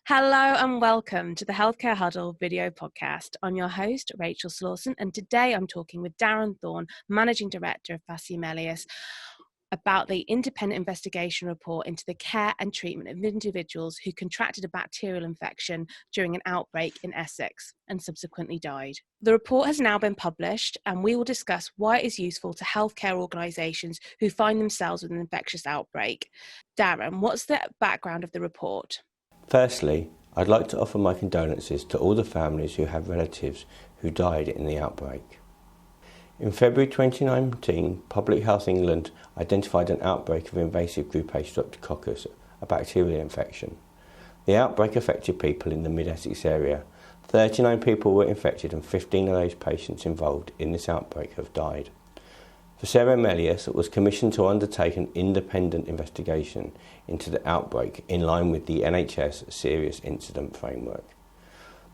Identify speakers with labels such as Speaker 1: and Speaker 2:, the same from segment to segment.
Speaker 1: Hello and welcome to the Healthcare Huddle video podcast. I'm your host, Rachel Slawson, and today I'm talking with Darren Thorne, Managing Director of Facere Melius, about the independent investigation report into the care and treatment of individuals who contracted a bacterial infection during an outbreak in Essex and subsequently died. The report has now been published, and we will discuss why it is useful to healthcare organisations who find themselves with an infectious outbreak. Darren, what's the background of the report?
Speaker 2: Firstly, I'd like to offer my condolences to all the families who have relatives who died in the outbreak. In February 2019, Public Health England identified an outbreak of invasive Group A Streptococcus, a bacterial infection. The outbreak affected people in the Mid Essex area. 39 people were infected and 15 of those patients involved in this outbreak have died. Facere Melius was commissioned to undertake an independent investigation into the outbreak in line with the NHS Serious Incident Framework.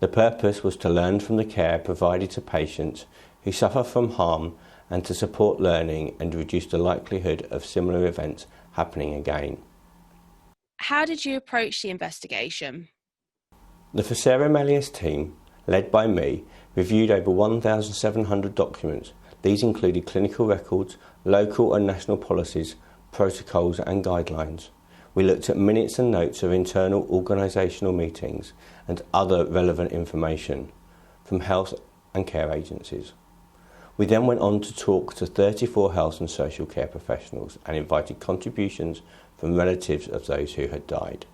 Speaker 2: The purpose was to learn from the care provided to patients who suffer from harm and to support learning and reduce the likelihood of similar events happening again.
Speaker 1: How did you approach the investigation?
Speaker 2: The Facere Melius team, led by me, reviewed over 1,700 documents. These included clinical records, local and national policies, protocols and guidelines. We looked at minutes and notes of internal organisational meetings and other relevant information from health and care agencies. We then went on to talk to 34 health and social care professionals and invited contributions from relatives of those who had died.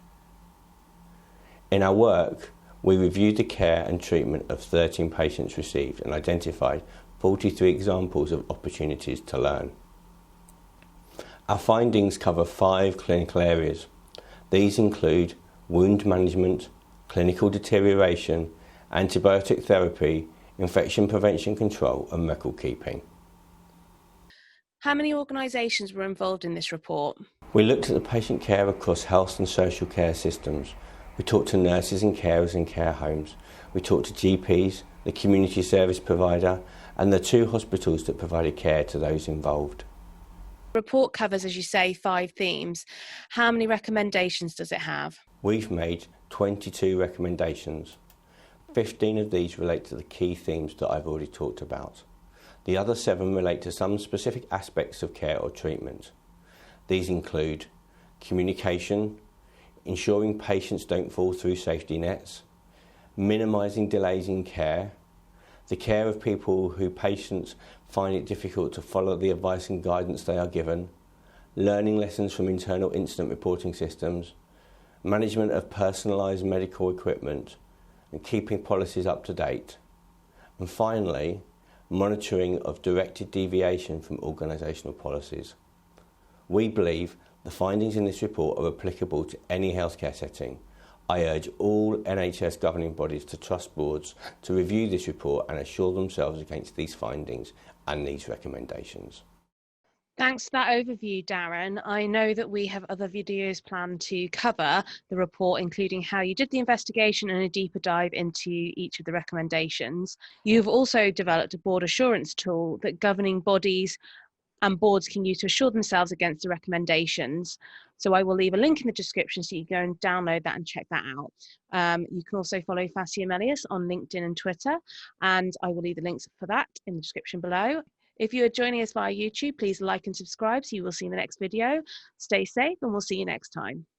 Speaker 2: In our work, we reviewed the care and treatment of 13 patients received and identified 43 examples of opportunities to learn. Our findings cover 5 clinical areas. These include wound management, clinical deterioration, antibiotic therapy, infection prevention control and record keeping.
Speaker 1: How many organisations were involved in this report?
Speaker 2: We looked at the patient care across health and social care systems. We talked to nurses and carers in care homes. We talked to GPs, the community service provider, and the 2 hospitals that provided care to those involved.
Speaker 1: The report covers, as you say, 5 themes. How many recommendations does it have?
Speaker 2: We've made 22 recommendations. 15 of these relate to the key themes that I've already talked about. The other 7 relate to some specific aspects of care or treatment. These include communication, ensuring patients don't fall through safety nets, minimising delays in care, the care of people who patients find it difficult to follow the advice and guidance they are given, learning lessons from internal incident reporting systems, management of personalised medical equipment, and keeping policies up to date, and finally, monitoring of directed deviation from organisational policies. We believe the findings in this report are applicable to any healthcare setting. I urge all NHS governing bodies to trust boards to review this report and assure themselves against these findings and these recommendations.
Speaker 1: Thanks for that overview, Darren. I know that we have other videos planned to cover the report, including how you did the investigation and a deeper dive into each of the recommendations. You've also developed a board assurance tool that governing bodies and boards can use to assure themselves against the recommendations. So I will leave a link in the description so you can go and download that and check that out. You can also follow Facere Melius on LinkedIn and Twitter, and I will leave the links for that in the description below. If you are joining us via YouTube, please like and subscribe so you will see the next video. Stay safe and we'll see you next time.